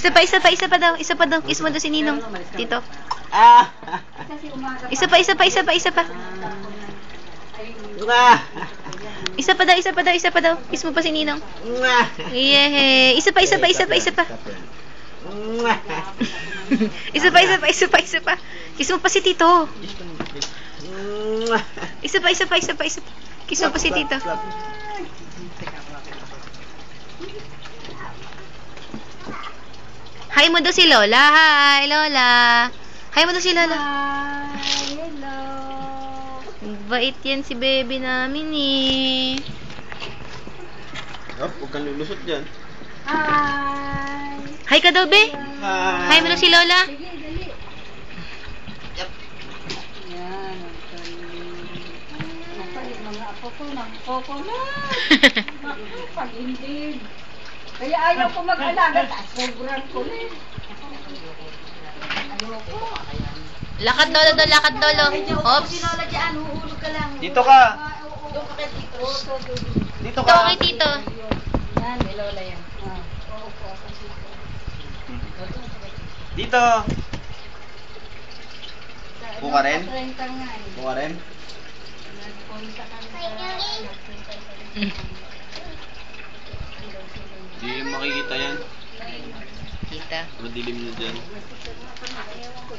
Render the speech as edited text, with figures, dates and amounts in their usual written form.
Isa pa daw. Isa pa daw. Kiss mo daw si Ninong. Tito. Ah! Isa pa. Isa pa daw. Kiss mo pa si Ninong. Yeah. Isa pa. Isa pa. Kiss mo pa si Tito. Isa pa. Kiss mo pa si Tito. Hi mo daw si Lola. Hi, Lola. Hi mo daw si Lola. Hi, hello. Bait yan si baby namin eh. Oh, huwag kang lulusot dyan. Hi. Hi ka daw, be. Hi mo daw si Lola. Sige, dali. Yep. Yan. Napalit mga apo ko ng coconut. Pag-indig. Kaya ayaw ko mag-alaga. Sobrang kulit. Ayoko. Lakad dolo. Oops. Dito ka. Dito Ito ka. kay Tito. Yan, may lola yan. Dito. Buka rin? Renta nga eh. Buka rin? Nagpunta kami sa... Hindi makikita yan. Kita. Madilim na dyan. Ewan ko,